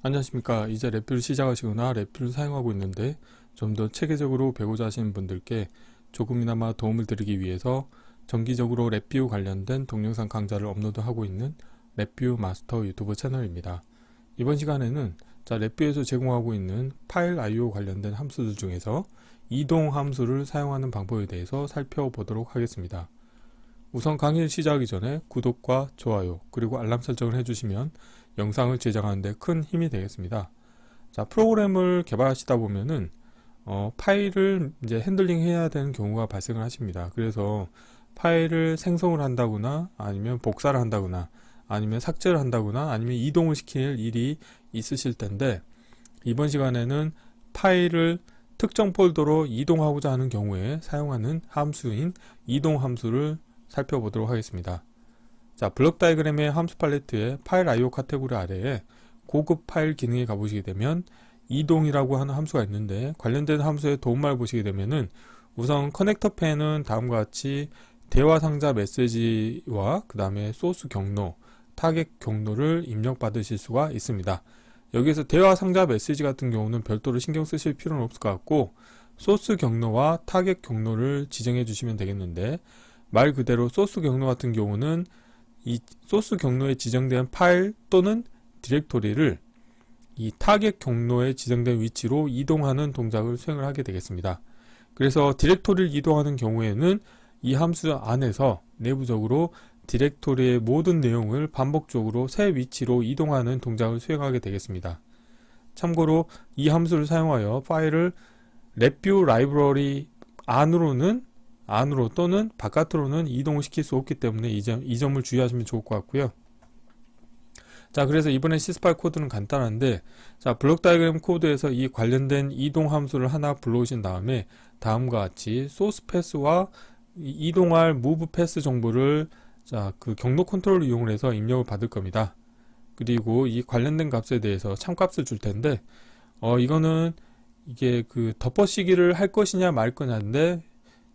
안녕하십니까. 이제 랩뷰를 시작하시거나 랩뷰를 사용하고 있는데 좀 더 체계적으로 배우자 하시는 분들께 조금이나마 도움을 드리기 위해서 정기적으로 랩뷰 관련된 동영상 강좌를 업로드하고 있는 랩뷰 마스터 유튜브 채널입니다. 이번 시간에는 랩뷰에서 제공하고 있는 파일 I/O 관련된 함수들 중에서 이동 함수를 사용하는 방법에 대해서 살펴보도록 하겠습니다. 우선 강의를 시작하기 전에 구독과 좋아요 그리고 알람 설정을 해주시면 영상을 제작하는데 큰 힘이 되겠습니다. 프로그램을 개발하시다 보면은 파일을 이제 핸들링 해야 되는 경우가 발생을 하십니다. 그래서 파일을 생성을 한다거나 아니면 복사를 한다거나 아니면 삭제를 한다거나 아니면 이동을 시킬 일이 있으실 텐데, 이번 시간에는 파일을 특정 폴더로 이동하고자 하는 경우에 사용하는 함수인 이동 함수를 살펴보도록 하겠습니다. 블록 다이그램의 함수 팔레트의 파일 I/O 카테고리 아래에 고급 파일 기능에 가보시게 되면 이동이라고 하는 함수가 있는데, 관련된 함수의 도움말을 보시게 되면은 우선 커넥터 펜은 다음과 같이 대화 상자 메시지와 그 다음에 소스 경로, 타겟 경로를 입력받으실 수가 있습니다. 여기에서 대화 상자 메시지 같은 경우는 별도로 신경 쓰실 필요는 없을 것 같고, 소스 경로와 타겟 경로를 지정해 주시면 되겠는데, 말 그대로 소스 경로 같은 경우는 이 소스 경로에 지정된 파일 또는 디렉토리를 이 타겟 경로에 지정된 위치로 이동하는 동작을 수행을 하게 되겠습니다. 그래서 디렉토리를 이동하는 경우에는 이 함수 안에서 내부적으로 디렉토리의 모든 내용을 반복적으로 새 위치로 이동하는 동작을 수행하게 되겠습니다. 참고로 이 함수를 사용하여 파일을 랩뷰 라이브러리 안으로 또는 바깥으로는 이동을 시킬 수 없기 때문에 이 점을 주의하시면 좋을 것 같고요. 그래서 이번에 시스파일 코드는 간단한데, 블록 다이그램 코드에서 이 관련된 이동 함수를 하나 불러오신 다음에 다음과 같이 소스 패스와 이동할 move 패스 정보를 그 경로 컨트롤을 이용해서 입력을 받을 겁니다. 그리고 이 관련된 값에 대해서 참값을 줄 텐데, 이거는 이게 그 덮어씌기를 할 것이냐 말 거냐인데,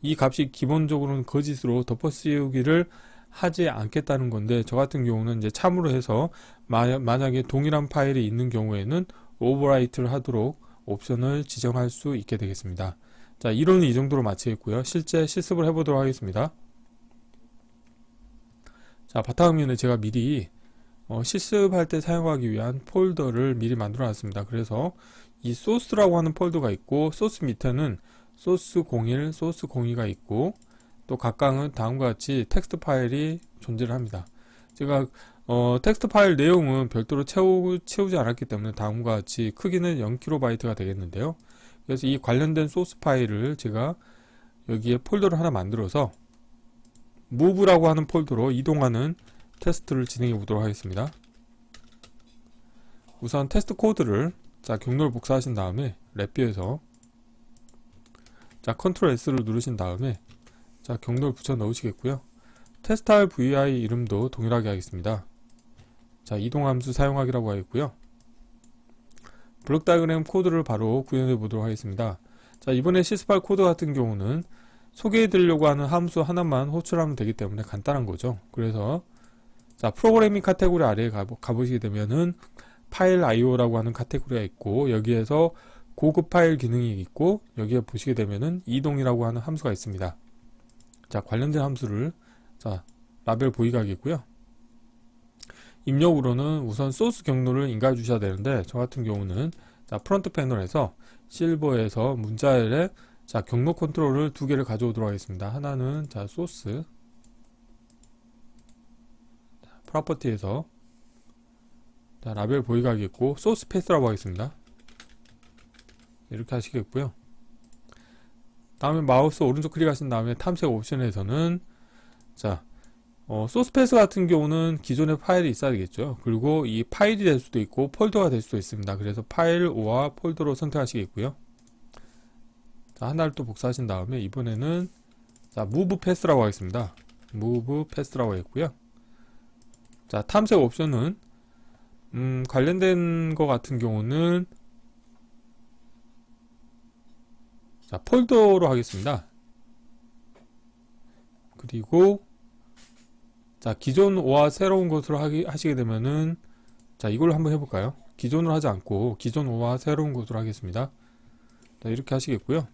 이 값이 기본적으로는 거짓으로 덮어씌우기를 하지 않겠다는 건데, 저 같은 경우는 이제 참으로 해서 만약에 동일한 파일이 있는 경우에는 오버라이트를 하도록 옵션을 지정할 수 있게 되겠습니다. 이론은 이 정도로 마치겠고요. 실제 실습을 해보도록 하겠습니다. 바탕화면에 제가 미리 실습할 때 사용하기 위한 폴더를 미리 만들어 놨습니다. 그래서 이 소스라고 하는 폴더가 있고, 소스 밑에는 소스 01, 소스 02가 있고, 또 각각은 다음과 같이 텍스트 파일이 존재를 합니다. 제가 텍스트 파일 내용은 별도로 채우지 않았기 때문에 다음과 같이 크기는 0KB가 되겠는데요. 그래서 이 관련된 소스 파일을 제가 여기에 폴더를 하나 만들어서 move라고 하는 폴더로 이동하는 테스트를 진행해 보도록 하겠습니다. 우선 테스트 코드를 경로를 복사하신 다음에 랩뷰에서 컨트롤 S를 누르신 다음에 경로를 붙여 넣으시겠고요. 테스트할 vi 이름도 동일하게 하겠습니다. 이동함수 사용하기라고 하겠고요. 블록 다이그램 코드를 바로 구현해 보도록 하겠습니다. 이번에 실습할 코드 같은 경우는 소개해 드리려고 하는 함수 하나만 호출하면 되기 때문에 간단한 거죠. 그래서 프로그래밍 카테고리 아래에 가보시게 되면은 파일 I/O라고 하는 카테고리가 있고, 여기에서 고급 파일 기능이 있고, 여기에 보시게 되면은 이동이라고 하는 함수가 있습니다. 관련된 함수를 라벨 보이게 하겠고요. 입력으로는 우선 소스 경로를 인가해 주셔야 되는데, 저 같은 경우는 프론트 패널에서 실버에서 문자열에 경로 컨트롤을 두 개를 가져오도록 하겠습니다. 하나는 소스 프로퍼티에서 라벨 보이게 하겠고, 소스 패스라고 하겠습니다. 이렇게 하시겠고요. 다음에 마우스 오른쪽 클릭하신 다음에 탐색 옵션에서는 소스 패스 같은 경우는 기존의 파일이 있어야 되겠죠. 그리고 이 파일이 될 수도 있고 폴더가 될 수도 있습니다. 그래서 파일과 폴더로 선택하시겠고요. 하나를 또 복사하신 다음에 이번에는 move 패스라고 하겠습니다. move 패스라고 했고요. 탐색 옵션은 관련된 것 같은 경우는 폴더로 하겠습니다. 그리고 기존 오와 새로운 것으로 하시게 되면은 이걸로 한번 해볼까요? 기존으로 하지 않고 기존 5와 새로운 곳으로 하겠습니다. 자, 이렇게 하시겠고요.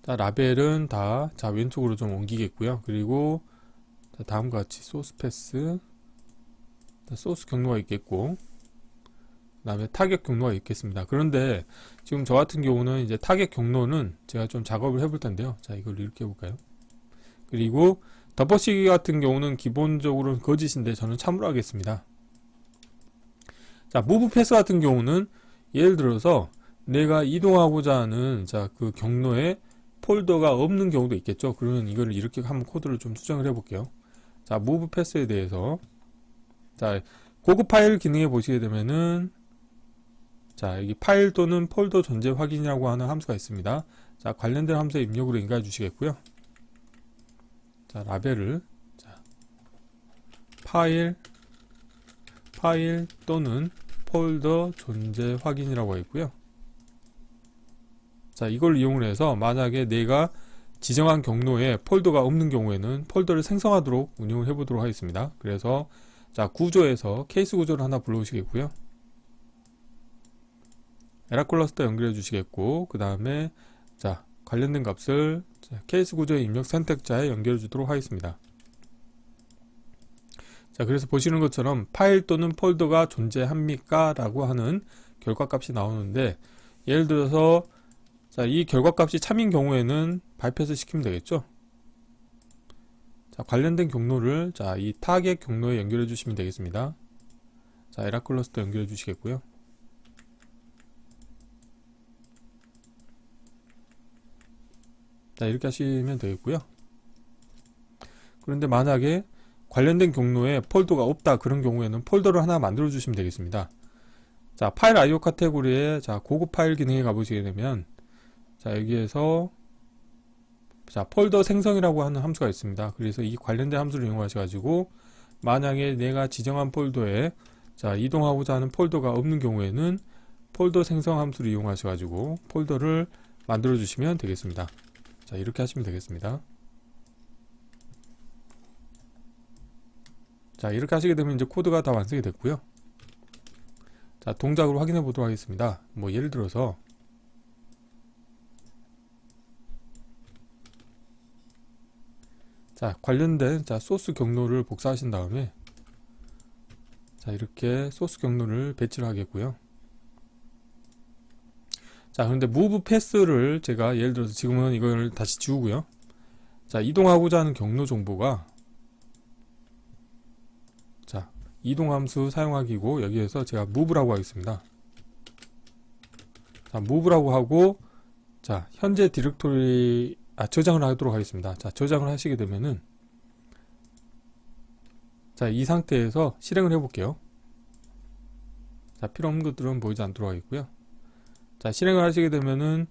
자, 라벨은 다 자, 왼쪽으로 좀 옮기겠고요. 그리고 자, 다음과 같이 소스 패스, 자, 소스 경로가 있겠고, 그 다음에 타겟 경로가 있겠습니다. 그런데 지금 저 같은 경우는 이제 타겟 경로는 제가 좀 작업을 해볼 텐데요. 자, 이걸 이렇게 해볼까요? 그리고 덮어씌기 같은 경우는 기본적으로는 거짓인데 저는 참으로 하겠습니다. 자, 무브 패스 같은 경우는 예를 들어서 내가 이동하고자 하는 자, 그 경로에 폴더가 없는 경우도 있겠죠. 그러면 이걸 이렇게 한번 코드를 좀 수정을 해 볼게요. 자, 무브 패스에 대해서 자, 고급 파일 기능에 보시게 되면은 자, 여기 파일 또는 폴더 존재 확인이라고 하는 함수가 있습니다. 자, 관련된 함수의 입력으로 인가해 주시겠고요. 자, 라벨을 자, 파일 또는 폴더 존재 확인이라고 하겠고요. 자, 이걸 이용을 해서 만약에 내가 지정한 경로에 폴더가 없는 경우에는 폴더를 생성하도록 운영을 해보도록 하겠습니다. 그래서 자, 구조에서 케이스 구조를 하나 불러오시겠고요. 에라 클러스터 연결해 주시겠고, 그 다음에 자, 관련된 값을 자, 케이스 구조의 입력 선택자에 연결해 주도록 하겠습니다. 자, 그래서 보시는 것처럼 파일 또는 폴더가 존재합니까? 라고 하는 결과값이 나오는데, 예를 들어서 자, 이 결과값이 참인 경우에는 바이패스 시키면 되겠죠. 자, 관련된 경로를 자, 이 타겟 경로에 연결해 주시면 되겠습니다. 자, 에라 클러스터 연결해 주시겠고요. 자, 이렇게 하시면 되겠고요. 그런데 만약에 관련된 경로에 폴더가 없다 그런 경우에는 폴더를 하나 만들어 주시면 되겠습니다. 자, 파일 IO 카테고리에 자, 고급 파일 기능에 가보시게 되면 자, 여기에서 자, 폴더 생성이라고 하는 함수가 있습니다. 그래서 이 관련된 함수를 이용하셔가지고 만약에 내가 지정한 폴더에 자, 이동하고자 하는 폴더가 없는 경우에는 폴더 생성 함수를 이용하셔가지고 폴더를 만들어 주시면 되겠습니다. 자, 이렇게 하시면 되겠습니다. 자, 이렇게 하시게 되면 이제 코드가 다 완성이 됐고요. 자, 동작으로 확인해 보도록 하겠습니다. 뭐 예를 들어서 자, 관련된 자, 소스 경로를 복사하신 다음에 자, 이렇게 소스 경로를 배치를 하겠고요. 자, 그런데 move 패스를 제가 예를 들어서 지금은 이걸 다시 지우고요. 자, 이동하고자 하는 경로 정보가 자, 이동 함수 사용하기고 여기에서 제가 move라고 하겠습니다. 자, move라고 하고 자, 현재 디렉토리 저장을 하도록 하겠습니다. 자, 저장을 하시게 되면은 자, 이 상태에서 실행을 해 볼게요. 자, 필요 없는 것들은 보이지 않도록 하겠고요. 자, 실행을 하시게 되면은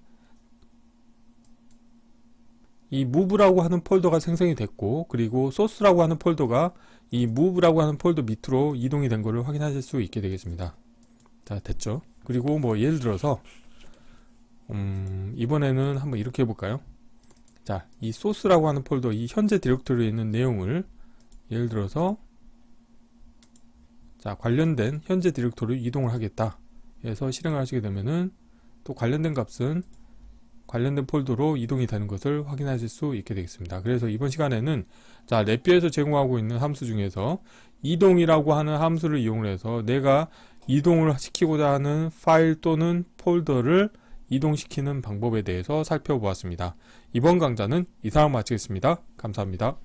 이 move라고 하는 폴더가 생성이 됐고, 그리고 source라고 하는 폴더가 이 move라고 하는 폴더 밑으로 이동이 된 것을 확인하실 수 있게 되겠습니다. 자, 됐죠? 그리고 뭐 예를 들어서 이번에는 한번 이렇게 해볼까요? 자, 이 source라고 하는 폴더, 이 현재 디렉토리에 있는 내용을 예를 들어서 자, 관련된 현재 디렉토리로 이동을 하겠다 해서 실행을 하시게 되면은 또 관련된 값은 관련된 폴더로 이동이 되는 것을 확인하실 수 있게 되겠습니다. 그래서 이번 시간에는 자, 랩뷰에서 제공하고 있는 함수 중에서 이동이라고 하는 함수를 이용해서 내가 이동을 시키고자 하는 파일 또는 폴더를 이동시키는 방법에 대해서 살펴보았습니다. 이번 강좌는 이상으로 마치겠습니다. 감사합니다.